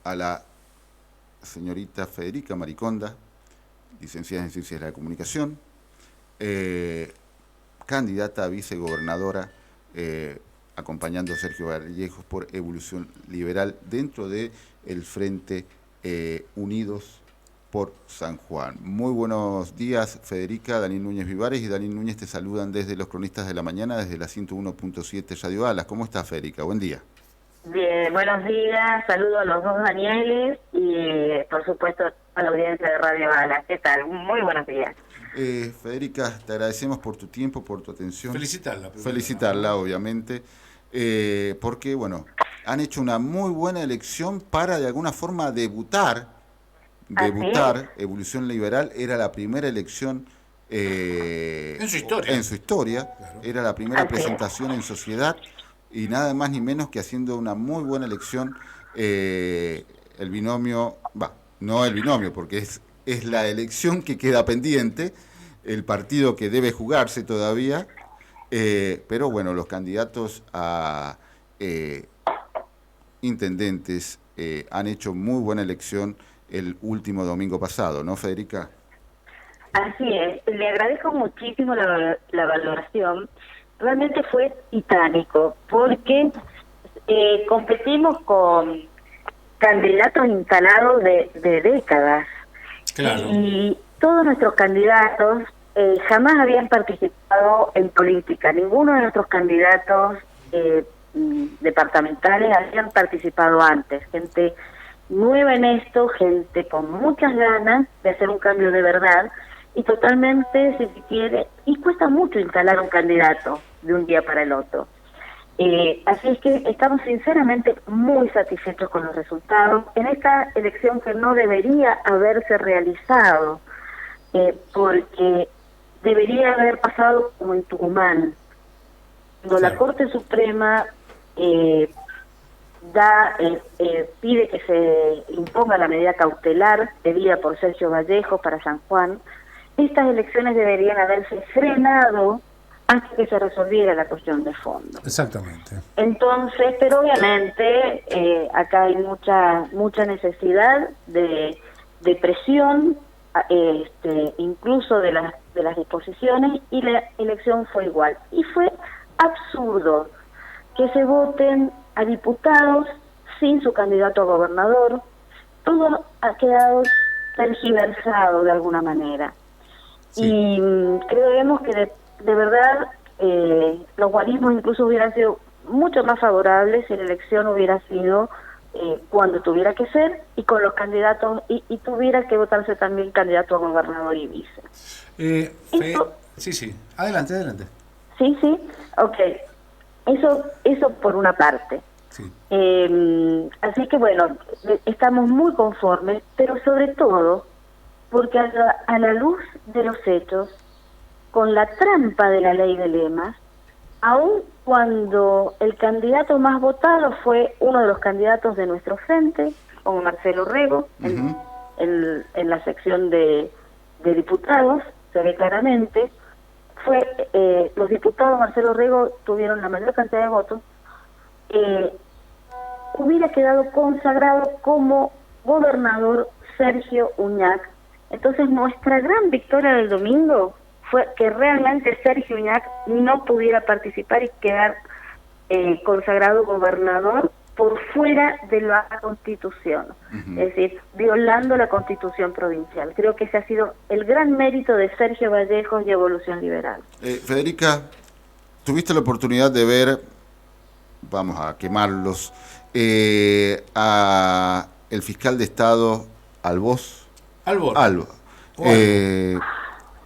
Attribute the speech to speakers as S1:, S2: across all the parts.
S1: a la señorita Federica Mariconda, licenciada en Ciencias de la Comunicación, candidata a vicegobernadora, acompañando a Sergio Vallejos por Evolución Liberal dentro del Frente Unidos por San Juan. Muy buenos días, Federica. Daniel Núñez Vivares y Daniel Núñez te saludan desde los Cronistas de la Mañana, desde la 101.7 Radio Alas. ¿Cómo estás, Federica? Buen día.
S2: Bien, buenos días, saludo a los dos Danieles y por supuesto a la audiencia de Radio Alas. ¿Qué tal? Muy buenos días.
S1: Federica, te agradecemos por tu tiempo, por tu atención.
S3: Felicitarla,
S1: obviamente, porque, bueno, han hecho una muy buena elección para, de alguna forma, debutar. Evolución Liberal era la primera elección
S3: en su historia,
S1: claro. Era la primera presentación en sociedad y nada más ni menos que haciendo una muy buena elección el binomio, no el binomio porque es la elección que queda pendiente, el partido que debe jugarse todavía, pero bueno, los candidatos a intendentes han hecho muy buena elección el último domingo pasado, ¿no, Federica?
S2: Así es, le agradezco muchísimo la valoración. Realmente fue titánico, porque competimos con candidatos instalados de décadas.
S3: Claro.
S2: Y todos nuestros candidatos jamás habían participado en política. Ninguno de nuestros candidatos departamentales habían participado antes. Gente nueva en esto, gente con muchas ganas de hacer un cambio de verdad y totalmente, si se quiere, y cuesta mucho instalar un candidato de un día para el otro. Así es que estamos sinceramente muy satisfechos con los resultados en esta elección que no debería haberse realizado, porque debería haber pasado como en Tucumán, cuando la Corte Suprema pide que se imponga la medida cautelar pedida por Sergio Vallejos para San Juan. Estas elecciones deberían haberse frenado hasta que se resolviera la cuestión de fondo.
S3: Exactamente.
S2: Entonces, pero obviamente acá hay mucha necesidad de presión, incluso de las disposiciones, y la elección fue igual. Y fue absurdo que se voten a diputados sin su candidato a gobernador. Todo ha quedado tergiversado de alguna manera. Sí. Y creemos que de verdad los guarismos incluso hubieran sido mucho más favorables si la elección hubiera sido cuando tuviera que ser y con los candidatos y tuviera que votarse también candidato a gobernador y vice.
S3: Sí, adelante.
S2: Sí, ok. Eso por una parte.
S3: Sí.
S2: Así que bueno, estamos muy conformes, pero sobre todo porque a la luz de los hechos, con la trampa de la ley de lemas, aun cuando el candidato más votado fue uno de los candidatos de nuestro frente, como Marcelo Rego, en la sección de diputados, se ve claramente, los diputados Marcelo Rego tuvieron la mayor cantidad de votos, hubiera quedado consagrado como gobernador Sergio Uñac. Entonces nuestra gran victoria del domingo fue que realmente Sergio Uñac no pudiera participar y quedar consagrado gobernador por fuera de la Constitución, es decir, violando la Constitución provincial. Creo que ese ha sido el gran mérito de Sergio Vallejos y Evolución Liberal.
S1: Federica, tuviste la oportunidad de ver, vamos a quemarlos, a el fiscal de Estado Albor.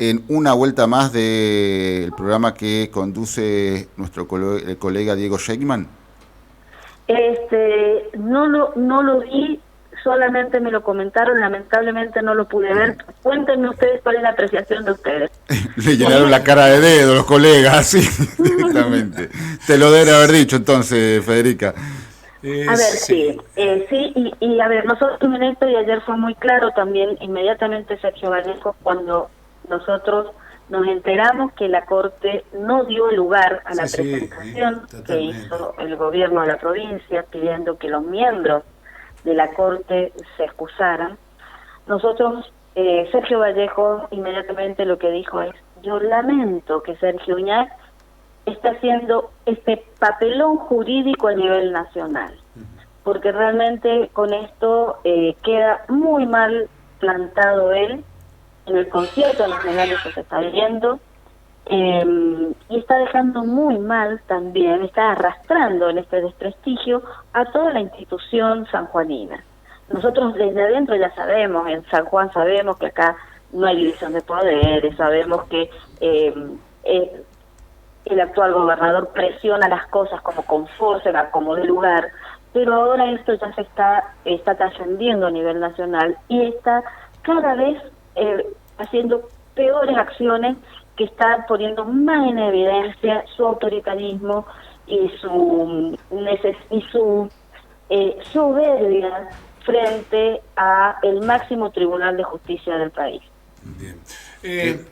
S1: En una vuelta más del programa que conduce nuestro colega Diego Sheikman.
S2: No lo vi, solamente me lo comentaron, lamentablemente no lo pude ver. Cuéntenme ustedes cuál es la apreciación de ustedes.
S1: Le llenaron la cara de dedo los colegas, sí, directamente. Te lo deben haber dicho entonces, Federica.
S2: A ver, sí, y a ver, nosotros en esto, y ayer fue muy claro también, inmediatamente Sergio Vallejos, cuando nosotros nos enteramos que la Corte no dio lugar a la presentación que hizo el gobierno de la provincia pidiendo que los miembros de la Corte se excusaran. Nosotros, Sergio Vallejo inmediatamente lo que dijo es: yo lamento que Sergio Uñac está haciendo este papelón jurídico a nivel nacional, porque realmente con esto queda muy mal plantado él en el concierto nacional que se está viendo, y está dejando muy mal también, está arrastrando en este desprestigio a toda la institución sanjuanina. Nosotros desde adentro ya sabemos, en San Juan sabemos que acá no hay división de poderes, sabemos que el actual gobernador presiona las cosas como con fuerza, como de lugar, pero ahora esto ya se está trascendiendo a nivel nacional y está cada vez haciendo peores acciones que están poniendo más en evidencia su autoritarismo y su soberbia frente a el máximo tribunal de justicia del país.
S3: Bien.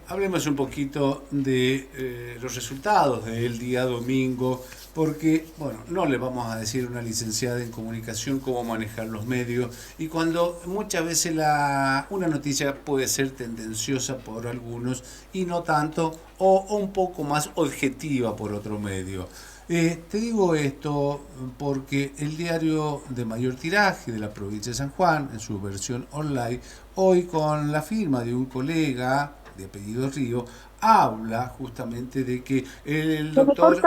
S3: Hablemos un poquito de los resultados del día domingo, porque, bueno, no le vamos a decir a una licenciada en comunicación cómo manejar los medios, y cuando muchas veces una noticia puede ser tendenciosa por algunos y no tanto, o un poco más objetiva por otro medio. Te digo esto porque el diario de mayor tiraje de la provincia de San Juan, en su versión online, hoy con la firma de un colega de apellido Río, habla justamente de que el doctor...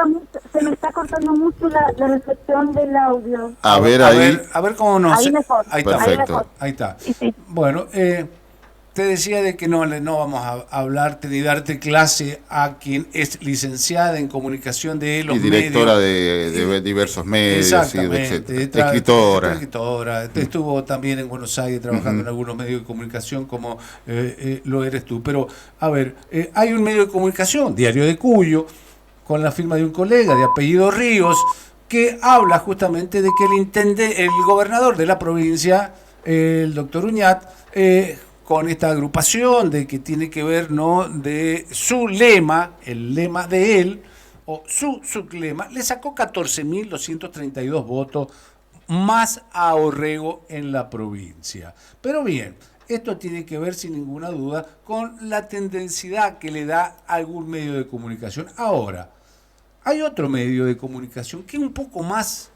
S2: Se me está cortando mucho la recepción del audio.
S1: A ver
S3: cómo nos...
S2: Ahí mejor.
S3: Ahí está.
S1: Perfecto.
S3: Ahí está.
S2: Sí.
S3: Bueno, te decía de que no vamos a hablarte ni darte clase a quien es licenciada en comunicación de los medios. Y
S1: directora de diversos medios, etcétera. Escritora.
S3: Estuvo también en Buenos Aires trabajando en algunos medios de comunicación como lo eres tú. Pero, a ver, hay un medio de comunicación, Diario de Cuyo, con la firma de un colega de apellido Ríos, que habla justamente de que el gobernador de la provincia, el doctor Uñat, con esta agrupación de que tiene que ver, ¿no?, de su lema, el lema de él, o su lema, le sacó 14.232 votos más a Orrego en la provincia. Pero bien, esto tiene que ver sin ninguna duda con la tendenciedad que le da algún medio de comunicación. Ahora, hay otro medio de comunicación que es un poco más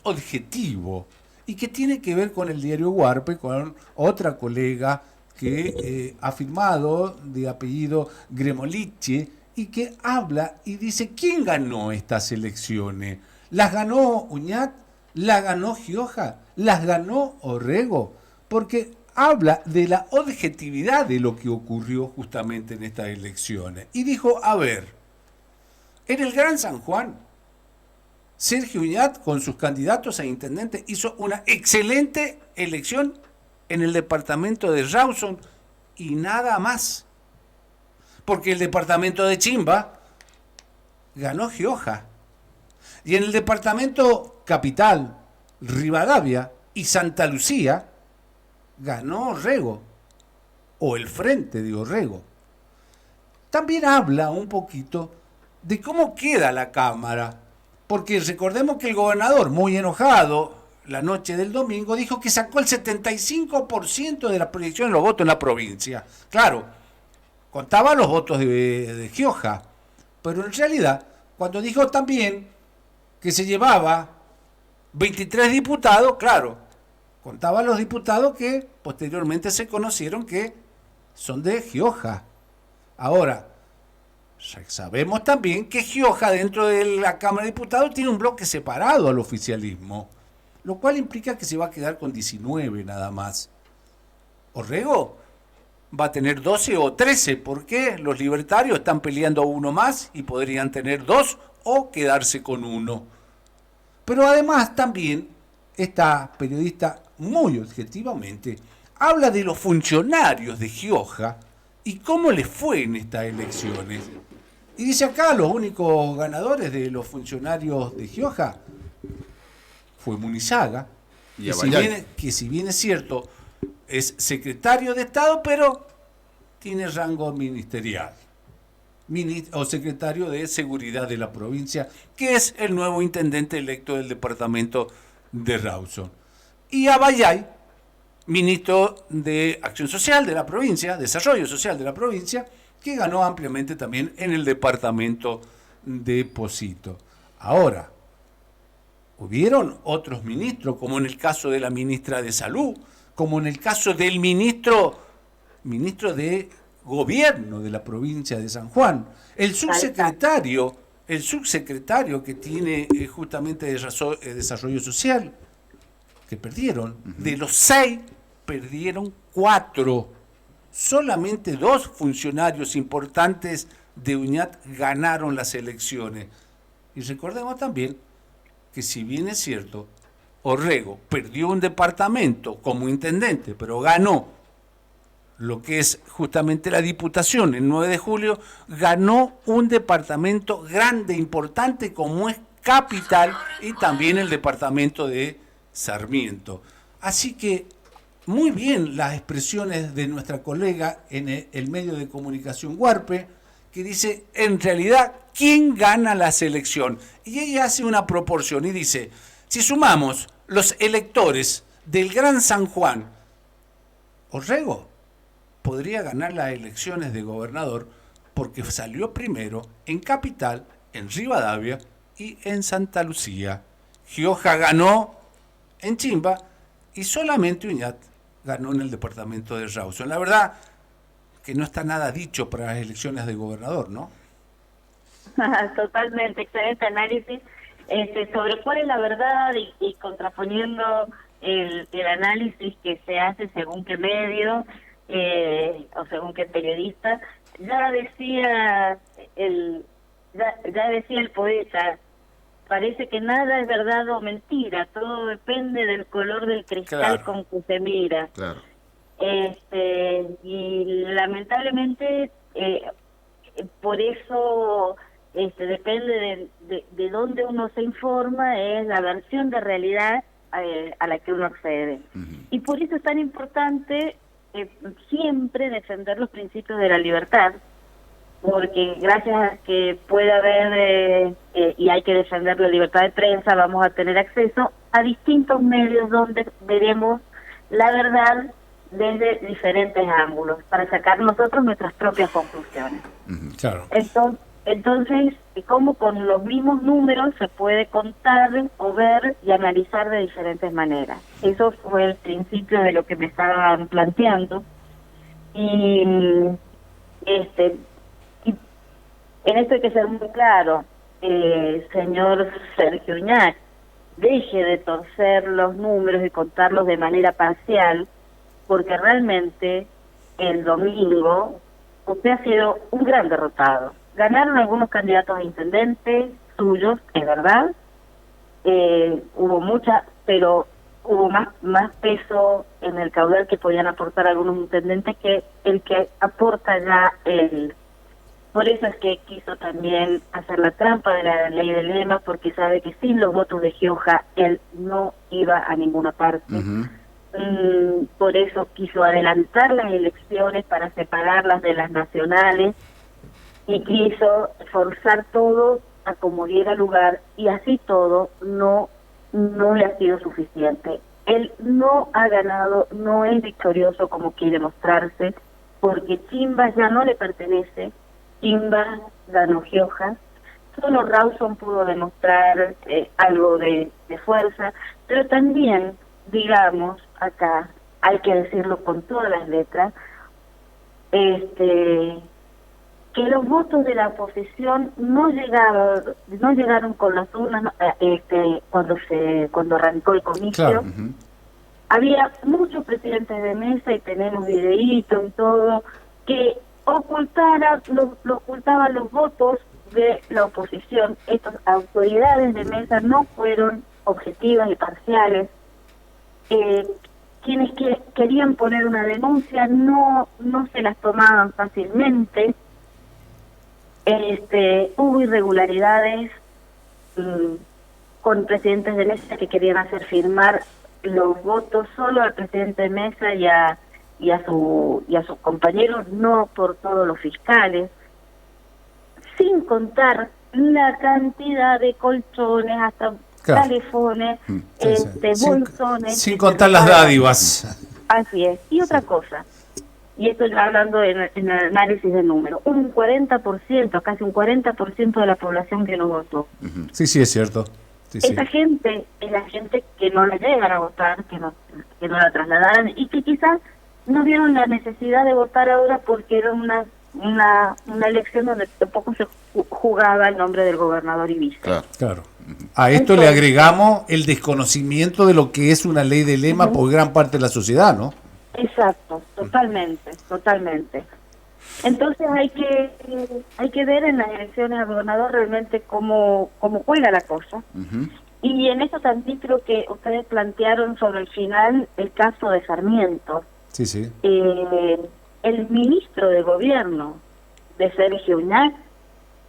S3: objetivo y que tiene que ver con el diario Huarpe, con otra colega que ha firmado de apellido Gremoliche y que habla y dice: ¿quién ganó estas elecciones? ¿Las ganó Uñat? ¿Las ganó Gioja? ¿Las ganó Orrego? Porque habla de la objetividad de lo que ocurrió justamente en estas elecciones. Y dijo: a ver, en el Gran San Juan, Sergio Uñat con sus candidatos a intendente hizo una excelente elección en el departamento de Rawson y nada más. Porque el departamento de Chimba ganó Gioja. Y en el departamento capital, Rivadavia y Santa Lucía, ganó Orrego. O el frente de Orrego. También habla un poquito de cómo queda la Cámara. Porque recordemos que el gobernador, muy enojado, la noche del domingo, dijo que sacó el 75% de la proyección de los votos en la provincia. Claro, contaba los votos de Gioja, pero en realidad, cuando dijo también que se llevaba 23 diputados, claro, contaba los diputados que posteriormente se conocieron que son de Gioja. Ahora, sabemos también que Gioja, dentro de la Cámara de Diputados, tiene un bloque separado al oficialismo, lo cual implica que se va a quedar con 19 nada más. Orrego va a tener 12 o 13, porque los libertarios están peleando uno más y podrían tener 2 o quedarse con 1. Pero además también esta periodista, muy objetivamente, habla de los funcionarios de Gioja y cómo les fue en estas elecciones. Y dice acá: los únicos ganadores de los funcionarios de Gioja fue Munizaga, que si bien es cierto, es secretario de Estado, pero tiene rango ministerial, o secretario de Seguridad de la provincia, que es el nuevo intendente electo del departamento de Rawson. y Abayay, ministro de Acción Social de la provincia, Desarrollo Social de la provincia, que ganó ampliamente también en el departamento de Pocito. Ahora, hubieron otros ministros, como en el caso de la ministra de Salud, como en el caso del ministro de Gobierno de la provincia de San Juan, el subsecretario que tiene justamente Desarrollo Social, que perdieron. De los 6, perdieron 4. Solamente 2 funcionarios importantes de UñAT ganaron las elecciones. Y recordemos también que, si bien es cierto, Orrego perdió un departamento como intendente, pero ganó lo que es justamente la diputación el 9 de julio, ganó un departamento grande, importante, como es Capital, y también el departamento de Sarmiento. Así que muy bien las expresiones de nuestra colega en el medio de comunicación Huarpe, que dice, en realidad, ¿quién gana la selección? Y ella hace una proporción y dice, si sumamos los electores del Gran San Juan, Orrego podría ganar las elecciones de gobernador porque salió primero en Capital, en Rivadavia y en Santa Lucía. Gioja ganó en Chimba y solamente UñAT ganó en el departamento de Rawson. La verdad que no está nada dicho para las elecciones de gobernador, ¿no?
S2: Totalmente, excelente análisis sobre cuál es la verdad y contraponiendo el análisis que se hace según qué medio o según qué periodista. Ya decía el poeta, parece que nada es verdad o mentira, todo depende del color del cristal con que se mira.
S1: Claro.
S2: Y lamentablemente por eso depende de dónde uno se informa, es la versión de realidad a la que uno accede. Uh-huh. Y por eso es tan importante siempre defender los principios de la libertad, porque gracias a que puede haber y hay que defender la libertad de prensa, vamos a tener acceso a distintos medios donde veremos la verdad desde diferentes ángulos para sacar nosotros nuestras propias conclusiones.
S1: Uh-huh.
S3: Claro.
S2: Entonces, cómo con los mismos números se puede contar o ver y analizar de diferentes maneras. Eso fue el principio de lo que me estaban planteando. Y en esto hay que ser muy claro, señor Sergio UñAT, deje de torcer los números y contarlos de manera parcial, porque realmente el domingo usted ha sido un gran derrotado. Ganaron algunos candidatos a intendentes suyos, es verdad, hubo mucha, pero hubo más peso en el caudal que podían aportar algunos intendentes que el que aporta ya él. Por eso es que quiso también hacer la trampa de la ley del lema, porque sabe que sin los votos de Gioja él no iba a ninguna parte. Uh-huh. Por eso quiso adelantar las elecciones para separarlas de las nacionales y quiso forzar todo a como diera lugar, y así todo no le ha sido suficiente. Él no ha ganado, no es victorioso como quiere mostrarse, porque Chimba ya no le pertenece. Chimba ganó Gioja, solo Rawson pudo demostrar algo de fuerza, pero también, digamos, acá hay que decirlo con todas las letras, que los votos de la oposición no llegaron con las urnas cuando arrancó el comicio.
S3: Claro.
S1: Uh-huh.
S2: Había muchos presidentes de mesa, y tenemos videitos y todo, que ocultaban los votos de la oposición. Estas autoridades de mesa no fueron objetivas y parciales. Quienes querían poner una denuncia no se las tomaban fácilmente. Hubo irregularidades con presidentes de mesa que querían hacer firmar los votos solo al presidente de mesa y a sus compañeros, no por todos los fiscales, sin contar la cantidad de colchones, hasta
S3: Claro.
S2: califones,
S3: Sí, sí.
S2: bolsones.
S3: Sin contar las dádivas.
S2: Así es. Y otra cosa, y esto ya hablando en el análisis del número, un 40%, casi un 40% de la población que no votó.
S3: Sí, sí, es cierto. Sí,
S2: Esa
S3: sí.
S2: gente es la gente que no la llegan a votar, que no la trasladaron y que quizás no vieron la necesidad de votar ahora porque era una elección donde tampoco se jugaba el nombre del gobernador y vice.
S1: Claro.
S3: Claro. A esto le agregamos el desconocimiento de lo que es una ley de lema por gran parte de la sociedad, ¿no?
S2: Exacto, totalmente. Entonces hay que ver en las elecciones al gobernador realmente cómo juega la cosa. Y en eso también creo que ustedes plantearon sobre el final el caso de Sarmiento.
S3: Sí, sí.
S2: El ministro de gobierno de Sergio Uñac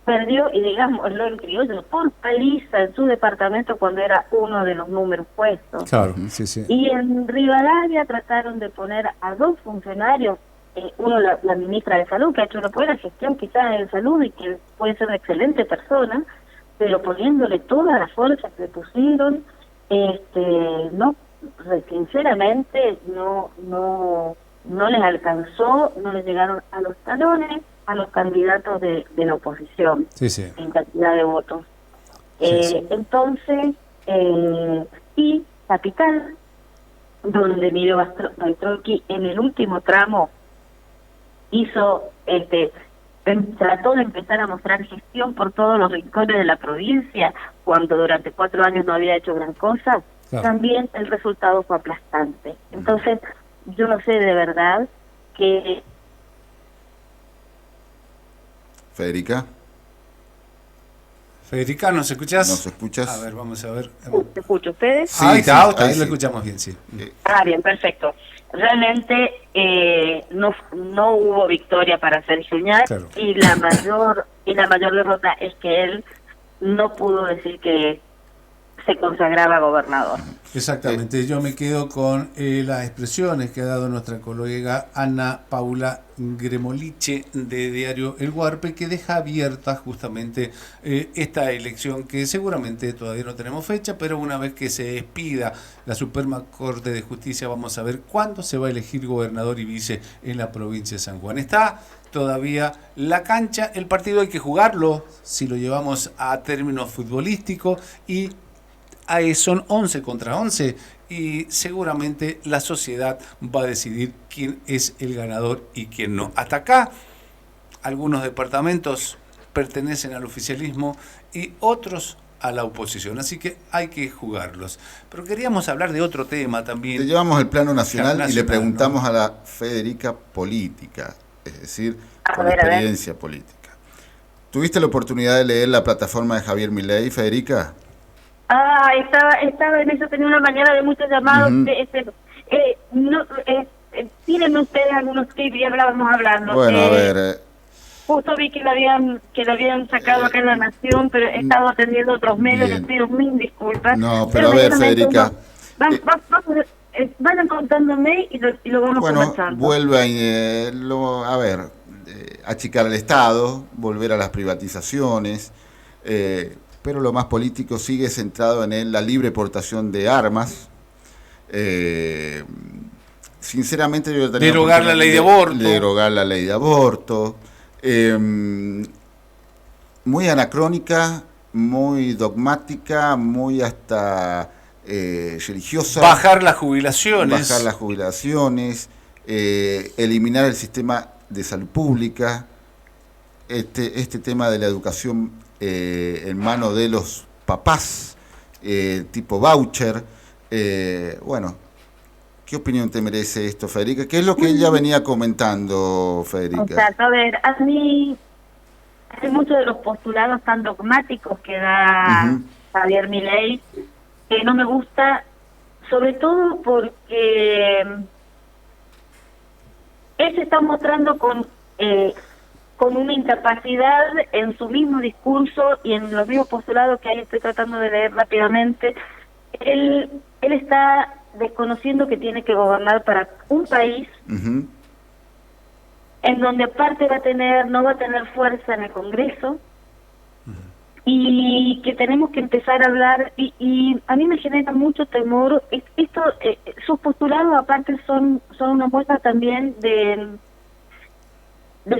S2: perdió, y digámoslo en criollo, por paliza en su departamento cuando era uno de los números puestos.
S3: Claro, sí, sí.
S2: Y en Rivadavia trataron de poner a dos funcionarios, uno la ministra de Salud, que ha hecho una buena gestión quizás en salud y que puede ser una excelente persona, pero poniéndole todas las fuerzas que pusieron, no, sinceramente no les alcanzó, no les llegaron a los talones a los candidatos de la oposición,
S3: Sí, sí.
S2: en cantidad de votos.
S3: Sí.
S2: Entonces, y Capital, donde Emilio Baltrocchi en el último tramo hizo, trató de empezar a mostrar gestión por todos los rincones de la provincia, cuando durante 4 años no había hecho gran cosa,
S3: Claro.
S2: también el resultado fue aplastante. Entonces, yo no sé de verdad que...
S1: Federica,
S3: Federica, ¿nos escuchás?
S1: ¿nos escuchas?
S3: A ver, vamos a ver.
S2: ¿Te escucho ustedes?
S1: Sí,
S3: ahí está,
S1: sí, ahí
S3: ahí
S1: sí.
S3: lo escuchamos bien, sí.
S2: Bien, perfecto. Realmente no hubo victoria para Sergio Uñac,
S3: Claro.
S2: y la mayor derrota es que él no pudo decir que se consagraba gobernador.
S3: Exactamente, yo me quedo con las expresiones que ha dado nuestra colega Ana Paula Gremoliche de Diario El Guarpe, que deja abierta justamente esta elección que seguramente todavía no tenemos fecha, pero una vez que se despida la Suprema Corte de Justicia vamos a ver cuándo se va a elegir gobernador y vice en la provincia de San Juan. Está todavía la cancha, el partido hay que jugarlo si lo llevamos a términos futbolísticos y ahí son 11 contra 11 y seguramente la sociedad va a decidir quién es el ganador y quién no. Hasta acá, algunos departamentos pertenecen al oficialismo y otros a la oposición, así que hay que jugarlos. Pero queríamos hablar de otro tema también.
S1: Te llevamos el plano nacional y le
S3: Nacional,
S1: preguntamos
S3: ¿no?
S1: a la Federica política, es decir, con
S2: ver, a ver.
S1: experiencia política. ¿Tuviste la oportunidad de leer la plataforma de Javier Milei, Federica?
S2: Estaba en eso, tenía una mañana de muchos llamados. Tienen ustedes algunos tips, ya hablábamos hablando.
S1: Bueno, a ver,
S2: Justo vi que lo habían sacado acá en La Nación, pero he estado atendiendo otros medios,
S1: bien.
S2: les pido mil disculpas.
S1: No, pero a ver,
S2: medianamente
S1: Federica,
S2: vayan contándome y lo vamos
S1: bueno,
S2: conversando.
S1: vuelve a achicar el Estado, volver a las privatizaciones, pero lo más político sigue centrado en la libre portación de armas. Sinceramente yo tenía
S3: Derogar la ley de aborto.
S1: Derogar la ley de aborto. Muy anacrónica, muy dogmática, muy hasta religiosa.
S3: Bajar las jubilaciones.
S1: Bajar las jubilaciones, eliminar el sistema de salud pública, este tema de la educación en manos de los papás, tipo voucher. Bueno, ¿qué opinión te merece esto, Federica? ¿Qué es lo que ella venía comentando, Federica?
S2: Exacto, a ver, a mí hay muchos de los postulados tan dogmáticos que da Javier Milei que no me gusta, sobre todo porque él se está mostrando con una incapacidad en su mismo discurso y en los mismos postulados que ahí estoy tratando de leer rápidamente. Él está desconociendo que tiene que gobernar para un país en donde aparte no va a tener fuerza en el Congreso, y que tenemos que empezar a hablar, y a mí me genera mucho temor, esto, sus postulados aparte son una muestra también de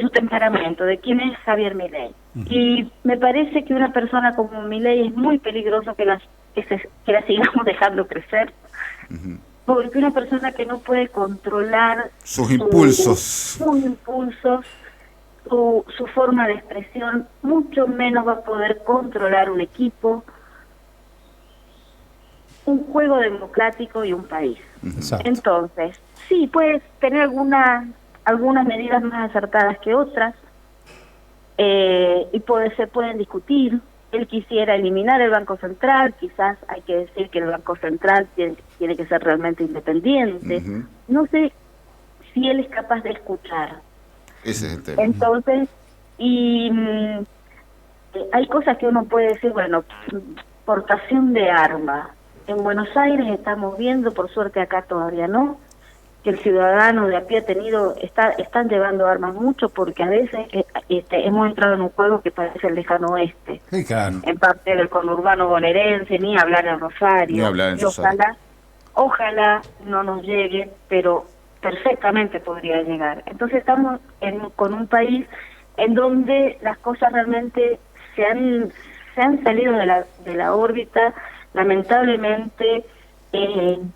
S2: su temperamento, de quién es Javier Milei. Y me parece que una persona como Milei es muy peligroso que la sigamos dejando crecer, porque una persona que no puede controlar
S1: sus impulsos,
S2: su forma de expresión, mucho menos va a poder controlar un equipo, un juego democrático y un país.
S3: Exacto.
S2: Entonces, sí, puede tener algunas medidas más acertadas que otras, y se pueden discutir. Él quisiera eliminar el Banco Central, quizás hay que decir que el Banco Central tiene que ser realmente independiente. No sé si él es capaz de escuchar.
S1: Ese es el tema.
S2: Entonces, hay cosas que uno puede decir, bueno, portación de armas. En Buenos Aires estamos viendo, por suerte acá todavía no, que el ciudadano de a pie están llevando armas mucho, porque a veces hemos entrado en un juego que parece el lejano oeste.
S3: Sí, claro.
S2: En parte del conurbano bonaerense, ni hablar en Rosario.
S1: Ni hablar en Rosario.
S2: Ojalá no nos llegue, pero perfectamente podría llegar. Entonces estamos con un país en donde las cosas realmente se han salido de la órbita. Lamentablemente el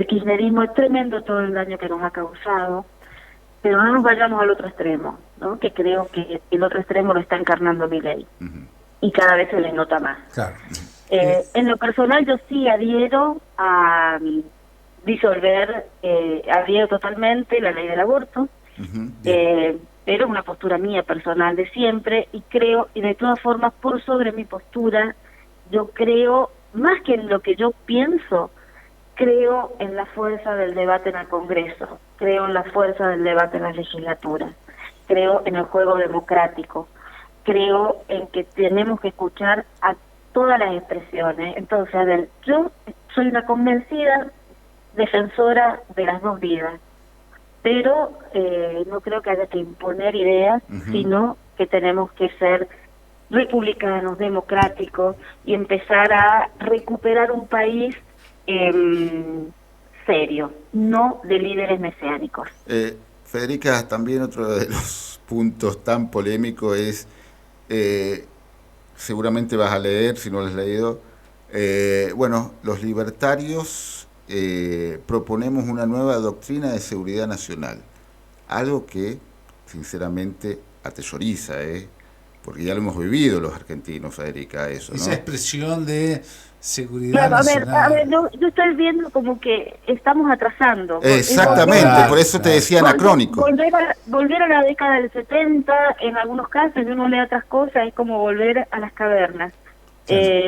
S2: kirchnerismo es tremendo todo el daño que nos ha causado, pero no nos vayamos al otro extremo, ¿no? Que creo que el otro extremo lo está encarnando Milei, y cada vez se le nota más.
S3: Claro.
S2: En lo personal yo sí adhiero a disolver, adhiero totalmente la ley del aborto, pero es una postura mía personal de siempre, y creo, y de todas formas, por sobre mi postura, yo creo, más que en lo que yo pienso, creo en la fuerza del debate en el Congreso, creo en la fuerza del debate en las legislaturas, creo en el juego democrático, creo en que tenemos que escuchar a todas las expresiones. Entonces, a ver, yo soy una convencida defensora de las dos vidas, pero no creo que haya que imponer ideas, sino que tenemos que ser republicanos, democráticos, y empezar a recuperar un país serio, no de líderes mesiánicos.
S1: Federica, también otro de los puntos tan polémicos es, seguramente vas a leer, si no lo has leído, bueno, los libertarios proponemos una nueva doctrina de seguridad nacional, algo que sinceramente aterroriza, porque ya lo hemos vivido los argentinos, Federica, eso, ¿no?
S3: Esa expresión de seguridad
S2: claro,
S3: nacional.
S2: A ver, yo estoy viendo como que estamos atrasando.
S1: Exactamente,
S3: Claro,
S1: por eso te decía anacrónico.
S2: Volver a la década del 70, en algunos casos, y uno lee otras cosas, es como volver a las cavernas,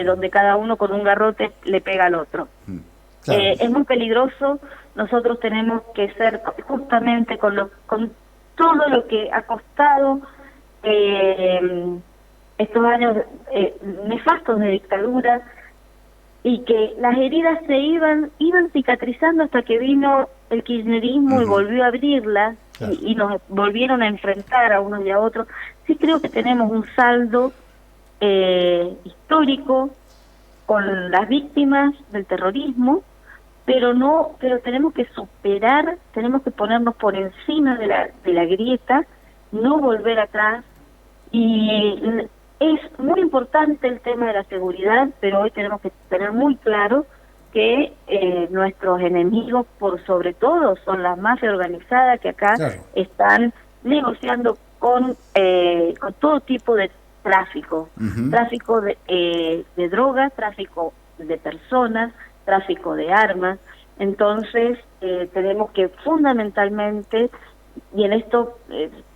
S2: donde cada uno con un garrote le pega al otro.
S3: Claro.
S2: Es muy peligroso. Nosotros tenemos que ser, justamente con todo lo que ha costado estos años nefastos de dictadura, y que las heridas se iban cicatrizando hasta que vino el kirchnerismo y volvió a abrirlas,
S3: claro,
S2: y nos volvieron a enfrentar a unos y a otros. Sí creo que tenemos un saldo histórico con las víctimas del terrorismo, pero tenemos que superar, tenemos que ponernos por encima de la grieta, no volver atrás. Y es muy importante el tema de la seguridad, pero hoy tenemos que tener muy claro que nuestros enemigos, por sobre todo, son las mafias organizadas que acá
S3: claro,
S2: están negociando con todo tipo de tráfico, tráfico de drogas, tráfico de personas, tráfico de armas. Entonces tenemos que fundamentalmente, y en esto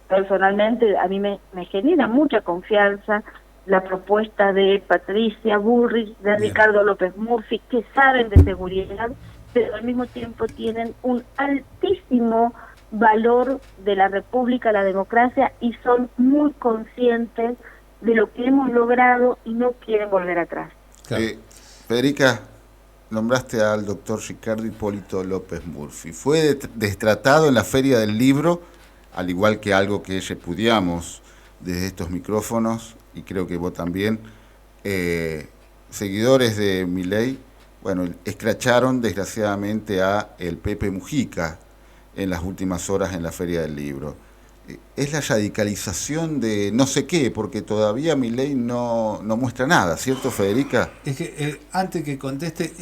S2: personalmente a mí me genera mucha confianza la propuesta de Patricia Bullrich, de Ricardo López Murphy, que saben de seguridad, pero al mismo tiempo tienen un altísimo valor de la república, la democracia, y son muy conscientes de lo que hemos logrado y no quieren volver atrás.
S3: claro.
S1: Federica, nombraste al doctor Ricardo Hipólito López Murphy. Fue destratado en la Feria del Libro, al igual que algo que repudiamos desde estos micrófonos, y creo que vos también, seguidores de Milei, bueno, escracharon desgraciadamente a el Pepe Mujica en las últimas horas en la Feria del Libro. Es la radicalización de no sé qué, porque todavía Milei no muestra nada, ¿cierto, Federica?
S3: Es que antes que conteste,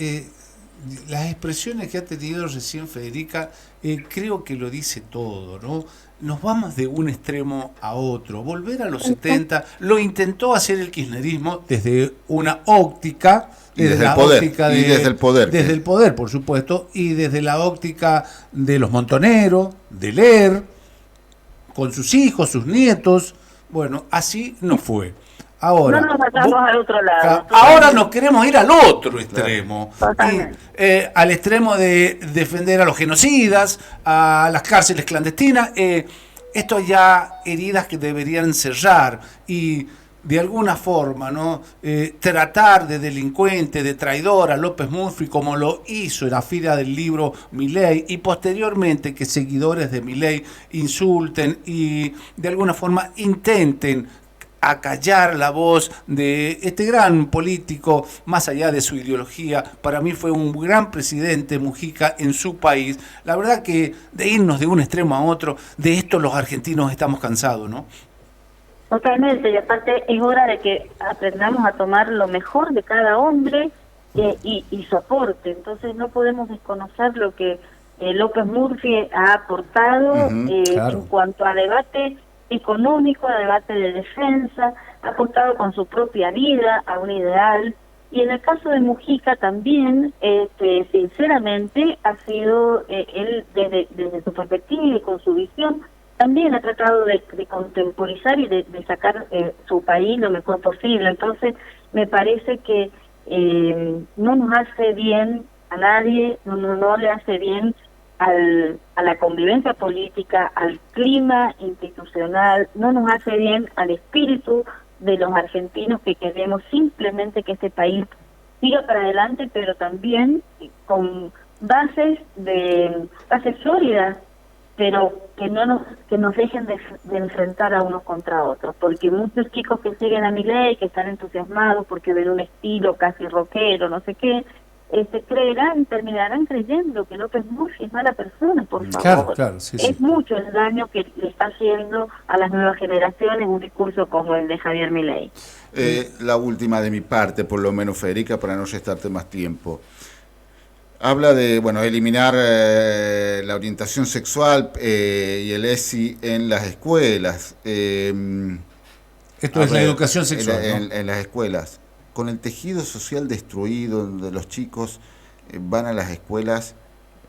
S3: las expresiones que ha tenido recién Federica, creo que lo dice todo, ¿no? Nos vamos de un extremo a otro. Volver a los 70, lo intentó hacer el kirchnerismo desde una óptica,
S1: desde el poder, y desde el poder.
S3: Desde el poder, por supuesto, y desde la óptica de los montoneros, de leer, con sus hijos, sus nietos. Bueno, así no fue. Ahora,
S2: no nos matamos al otro lado.
S3: Ahora nos queremos ir al otro extremo. Al extremo de defender a los genocidas, a las cárceles clandestinas. Esto ya heridas que deberían cerrar y de alguna forma, ¿no? Tratar de delincuente, de traidor a López Murphy, como lo hizo en la Feria del Libro Milei, y posteriormente que seguidores de Milei insulten y de alguna forma intenten acallar la voz de este gran político, más allá de su ideología. Para mí fue un gran presidente Mujica en su país. La verdad que de irnos de un extremo a otro, de esto los argentinos estamos cansados, ¿no?
S2: Totalmente, y aparte es hora de que aprendamos a tomar lo mejor de cada hombre y su aporte. Entonces no podemos desconocer lo que López Murphy ha aportado
S3: claro.
S2: En cuanto a debate económico, a debate de defensa, ha aportado con su propia vida a un ideal. Y en el caso de Mujica también, sinceramente, ha sido él desde su perspectiva y con su visión, también ha tratado de contemporizar y de sacar su país lo mejor posible. Entonces, me parece que no nos hace bien a nadie, no le hace bien a la convivencia política, al clima institucional, no nos hace bien al espíritu de los argentinos que queremos simplemente que este país siga para adelante, pero también con bases sólidas, pero que nos dejen de enfrentar a unos contra otros, porque muchos chicos que siguen a Milei, que están entusiasmados porque ven un estilo casi rockero, no sé qué, terminarán creyendo que López Murphy es mala persona, por favor.
S3: Claro, sí.
S2: Es mucho el daño que le está haciendo a las nuevas generaciones un discurso como el de Javier Milei.
S1: La última de mi parte, por lo menos, Federica, para no restarte más tiempo. Habla de, eliminar la orientación sexual y el ESI en las escuelas.
S3: Esto es la educación sexual, ¿no?
S1: En las escuelas. Con el tejido social destruido, donde los chicos van a las escuelas,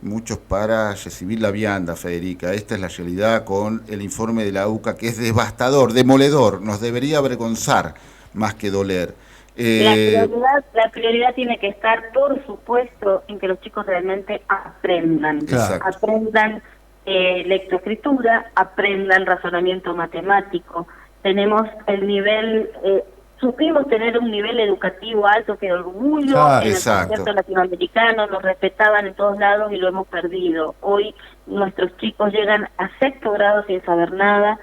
S1: muchos para recibir la vianda, Federica. Esta es la realidad con el informe de la UCA, que es devastador, demoledor. Nos debería avergonzar más que doler.
S2: La prioridad tiene que estar, por supuesto, en que los chicos realmente aprendan.
S1: Exacto.
S2: Aprendan lectoescritura, aprendan razonamiento matemático. Tenemos el nivel... supimos tener un nivel educativo alto, que orgullo en el concierto latinoamericano, nos respetaban en todos lados y lo hemos perdido. Hoy nuestros chicos llegan a sexto grado sin saber nada,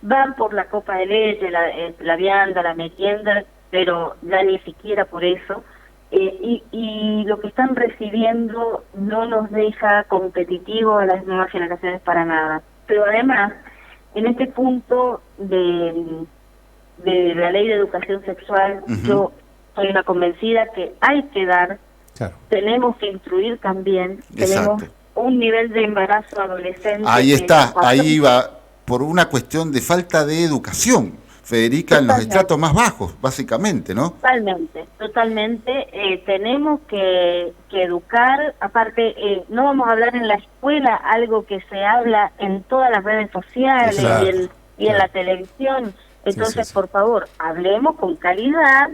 S2: van por la copa de leche, la vianda, la merienda, pero ya ni siquiera por eso. Y lo que están recibiendo no nos deja competitivos a las nuevas generaciones para nada. Pero además, en este punto de la ley de educación sexual, yo soy una convencida que hay que dar, tenemos que instruir también, tenemos un nivel de embarazo adolescente.
S1: Ahí está, ahí va, por una cuestión de falta de educación, Federica, en los estratos más bajos, básicamente, ¿no?
S2: Totalmente, tenemos que educar, aparte, no vamos a hablar en la escuela algo que se habla en todas las redes sociales y en la televisión. Entonces, por favor, hablemos con calidad,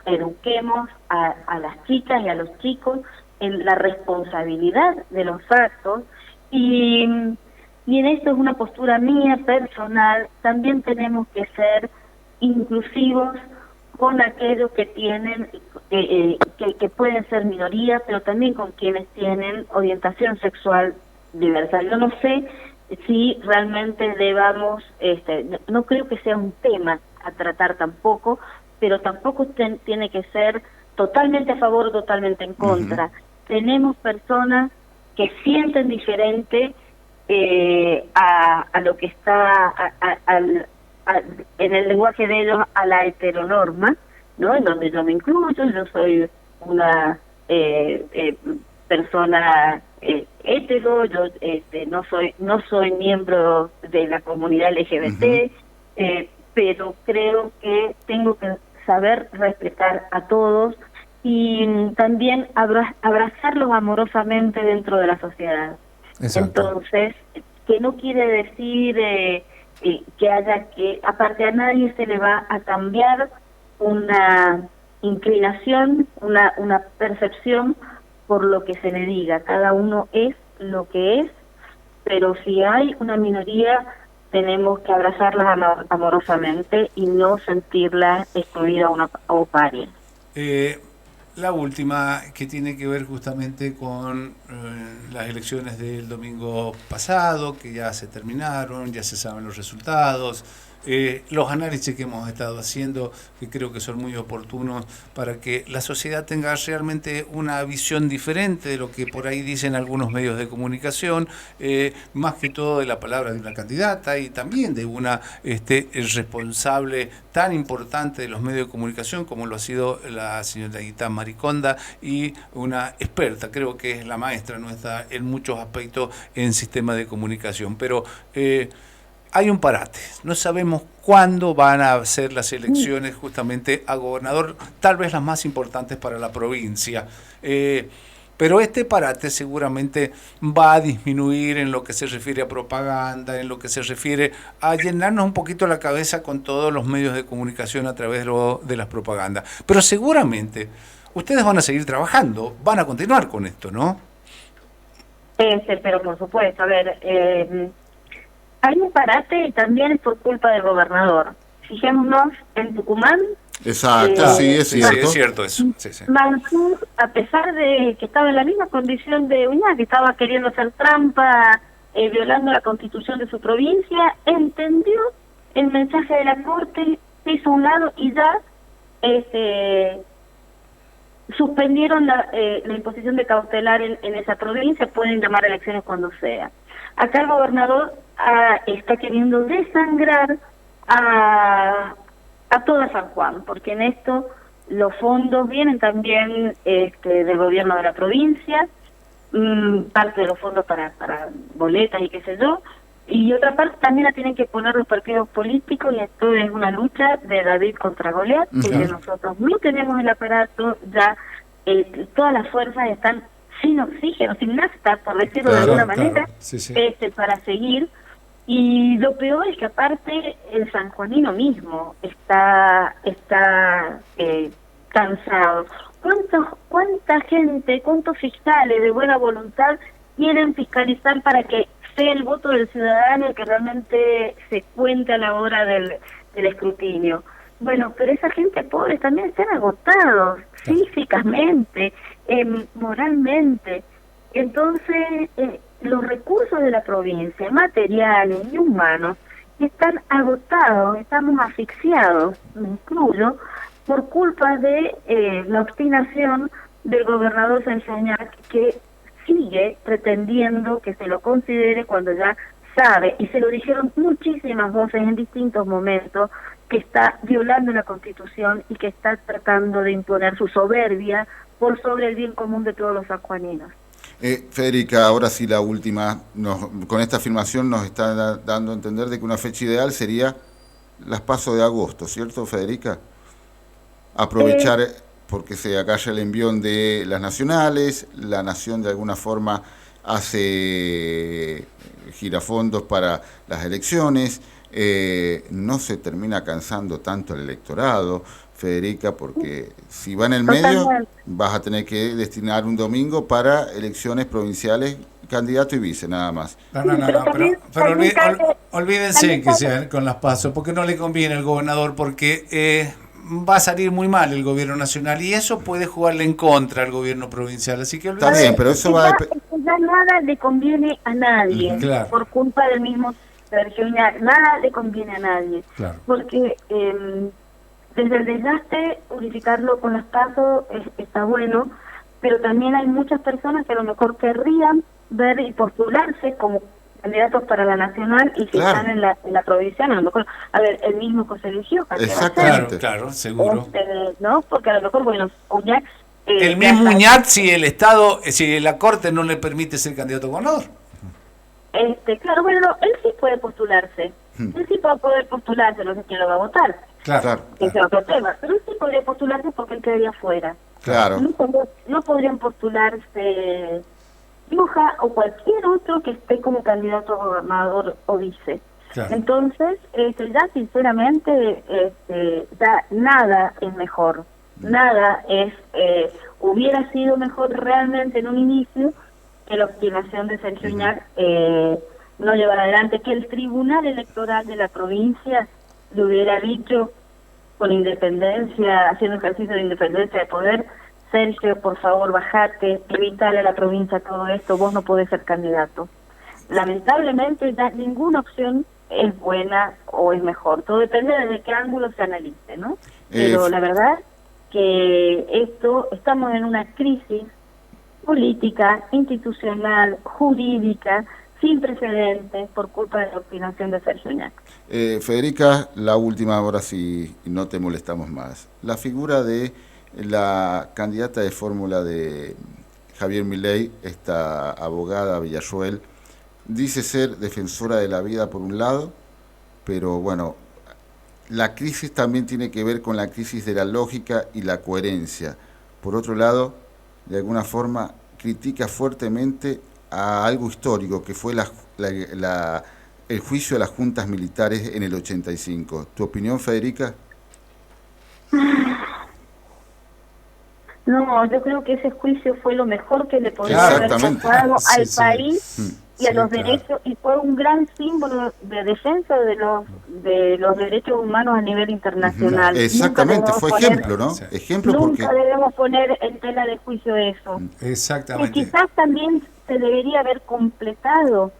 S2: eduquemos a las chicas y a los chicos en la responsabilidad de los actos. Y en esto es una postura mía personal, también tenemos que ser inclusivos con aquellos que tienen, que pueden ser minorías, pero también con quienes tienen orientación sexual diversa. Yo no sé si realmente debamos, no creo que sea un tema a tratar tampoco, pero tampoco tiene que ser totalmente a favor o totalmente en contra. Tenemos personas que sienten diferente a lo que está en el lenguaje de ellos a la heteronorma, ¿no? En donde yo me incluyo, yo soy una persona hetero, yo no soy miembro de la comunidad LGBT, pero creo que tengo que saber respetar a todos y también abrazarlos amorosamente dentro de la sociedad. Exacto. Entonces, que no quiere decir que aparte a nadie se le va a cambiar una inclinación, una percepción por lo que se le diga. Cada uno es lo que es, pero si hay una minoría tenemos que abrazarlas amorosamente y no sentirla excluida o paria.
S3: La última, que tiene que ver justamente con las elecciones del domingo pasado, que ya se terminaron, ya se saben los resultados, los análisis que hemos estado haciendo, que creo que son muy oportunos para que la sociedad tenga realmente una visión diferente de lo que por ahí dicen algunos medios de comunicación, más que todo de la palabra de una candidata y también de una responsable tan importante de los medios de comunicación como lo ha sido la señorita Mariconda, y una experta, creo que es la maestra nuestra en muchos aspectos en sistemas de comunicación, pero hay un parate, no sabemos cuándo van a ser las elecciones justamente a gobernador, tal vez las más importantes para la provincia, pero este parate seguramente va a disminuir en lo que se refiere a propaganda, en lo que se refiere a llenarnos un poquito la cabeza con todos los medios de comunicación a través de las propagandas, pero seguramente ustedes van a seguir trabajando, van a continuar con esto, ¿no?
S2: Pero por supuesto, a ver, hay un parate y también es por culpa del gobernador. Fijémonos en Tucumán.
S1: Exacto, sí, es cierto.
S3: Sí, es cierto eso. Sí.
S2: Mansur, a pesar de que estaba en la misma condición de Uña, que estaba queriendo hacer trampa, violando la constitución de su provincia, entendió el mensaje de la Corte, se hizo a un lado y ya suspendieron la imposición de cautelar en esa provincia, pueden llamar elecciones cuando sea. Acá el gobernador está queriendo desangrar a toda San Juan, porque en esto los fondos vienen también del gobierno de la provincia, parte de los fondos para boletas y qué sé yo, y otra parte también la tienen que poner los partidos políticos, y esto es una lucha de David contra Goliat, porque nosotros no tenemos el aparato, ya todas las fuerzas están sin oxígeno, sin nafta, por decirlo de alguna manera, para seguir. Y lo peor es que aparte el sanjuanino mismo está cansado. ¿Cuánta gente, cuántos fiscales de buena voluntad quieren fiscalizar para que sea el voto del ciudadano el que realmente se cuente a la hora del escrutinio? Bueno, pero esa gente pobre también están agotados físicamente, moralmente. Entonces, los recursos de la provincia, materiales y humanos, están agotados, estamos asfixiados, me incluyo, por culpa de la obstinación del gobernador Sanchañac, que sigue pretendiendo que se lo considere cuando ya sabe, y se lo dijeron muchísimas voces en distintos momentos, que está violando la Constitución y que está tratando de imponer su soberbia por sobre el bien común de todos los sanjuaninos.
S1: Federica, ahora sí la última, con esta afirmación nos está dando a entender de que una fecha ideal sería las PASO de agosto, ¿cierto, Federica? Aprovechar, porque se acalla el envión de las nacionales, la nación de alguna forma hace girafondos para las elecciones, no se termina cansando tanto el electorado, Federica, porque si va en el medio vas a tener que destinar un domingo para elecciones provinciales, candidato y vice, nada más.
S3: No, pero olvídense que sean con las PASO, porque no le conviene al gobernador, porque va a salir muy mal el gobierno nacional y eso puede jugarle en contra al gobierno provincial, así que
S1: está bien, pero eso va
S2: ya nada le conviene a nadie, claro, por culpa del mismo Sergio Uñac, nada le conviene a nadie, claro, porque desde el desgaste, unificarlo con las PASO está bueno, pero también hay muchas personas que a lo mejor querrían ver y postularse como candidatos para la nacional y si
S1: Claro.
S2: están en la provincial, a lo mejor, a ver, el mismo que se eligió.
S1: Exactamente.
S3: Claro, seguro.
S2: ¿No? Porque a lo mejor, bueno, Uñac...
S3: El mismo Uñac, si el Estado, si la Corte no le permite ser candidato con honor.
S2: Claro, bueno, no, él sí puede postularse. Él sí va a poder postularse, no sé quién lo va a votar.
S3: Claro.
S2: Ese es otro tema. Pero él sí podría postularse porque él quedaría fuera.
S1: Claro.
S2: No podrían postularse Luja o cualquier otro que esté como candidato a gobernador o vice.
S3: Claro.
S2: Entonces, ya sinceramente, ya nada es mejor. Nada es, hubiera sido mejor realmente en un inicio que la obstinación de Sergio Uñac no llevar adelante, que el Tribunal Electoral de la provincia le hubiera dicho con independencia, haciendo ejercicio de independencia de poder, Sergio, por favor, bajate, evitale a la provincia todo esto, vos no podés ser candidato. Lamentablemente ya ninguna opción es buena o es mejor, todo depende de qué ángulo se analice, ¿no? Pero la verdad que estamos en una crisis política, institucional, jurídica, sin precedentes por culpa de la obstinación de Sergio Uñac.
S1: Federica, la última, ahora sí no te molestamos más. La figura de la candidata de fórmula de Javier Milei, esta abogada Villarroel, dice ser defensora de la vida por un lado, pero bueno, la crisis también tiene que ver con la crisis de la lógica y la coherencia. Por otro lado, de alguna forma critica fuertemente a algo histórico que fue el juicio de las juntas militares en el 85. ¿Tu opinión, Federica?
S2: No, yo creo que ese juicio fue lo mejor que le podía haber pasado al país y a los derechos, y fue un gran símbolo de defensa de los derechos humanos a nivel internacional.
S1: Exactamente, fue ejemplo, ¿no?
S3: Sí.
S1: Ejemplo
S2: Nunca
S1: porque...
S2: debemos poner en tela de juicio eso.
S3: Exactamente.
S2: Y quizás también se debería haber completado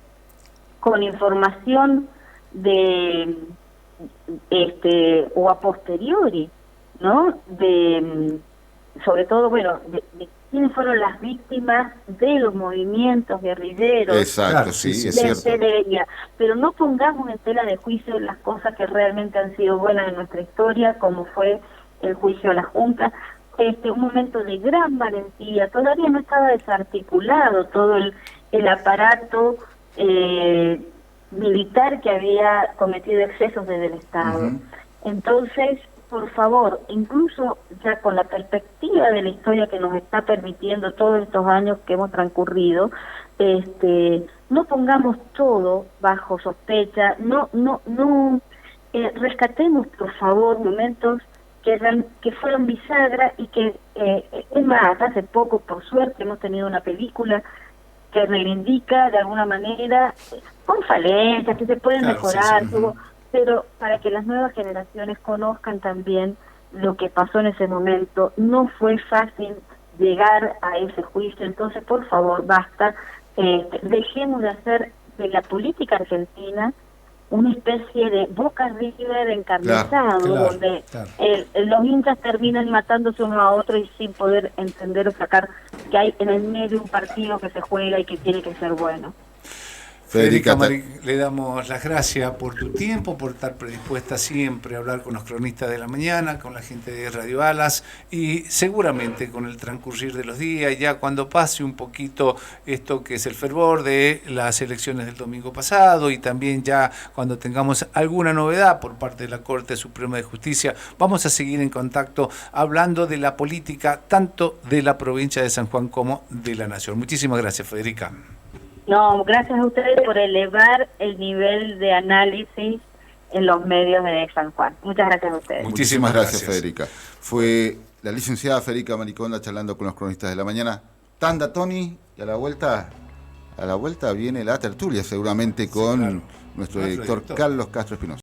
S2: con información o a posteriori, ¿no? Sobre todo, bueno, de quiénes fueron las víctimas de los movimientos guerrilleros.
S1: Exacto,
S3: Claro,
S1: sí,
S3: sí,
S1: es
S3: sí,
S1: cierto.
S2: Debería, pero no pongamos en tela de juicio las cosas que realmente han sido buenas en nuestra historia, como fue el juicio a la Junta, un momento de gran valentía. Todavía no estaba desarticulado todo el aparato militar que había cometido excesos desde el Estado. Entonces, por favor, incluso ya con la perspectiva de la historia que nos está permitiendo todos estos años que hemos transcurrido, no pongamos todo bajo sospecha, rescatemos por favor momentos que fueron bisagra y que, es más, hace poco, por suerte, hemos tenido una película que reivindica de alguna manera, con falencias, que se pueden mejorar, pero para que las nuevas generaciones conozcan también lo que pasó en ese momento. No fue fácil llegar a ese juicio, entonces por favor basta, dejemos de hacer de la política argentina una especie de Boca River encarnizado, donde los hinchas terminan matándose uno a otro y sin poder entender o sacar que hay en el medio un partido que se juega y que tiene que ser bueno.
S3: Federica, le damos las gracias por tu tiempo, por estar predispuesta siempre a hablar con los cronistas de la mañana, con la gente de Radio Alas, y seguramente con el transcurrir de los días, ya cuando pase un poquito esto que es el fervor de las elecciones del domingo pasado, y también ya cuando tengamos alguna novedad por parte de la Corte Suprema de Justicia, vamos a seguir en contacto hablando de la política tanto de la provincia de San Juan como de la nación. Muchísimas gracias, Federica.
S2: No, gracias a ustedes por elevar el nivel de análisis en los medios de San Juan. Muchas gracias a ustedes.
S1: Muchísimas gracias, Federica. Fue la licenciada Federica Mariconda charlando con los cronistas de la mañana. Tanda, Tony, y a la vuelta viene la tertulia, seguramente con nuestro director Carlos Castro Espinosa.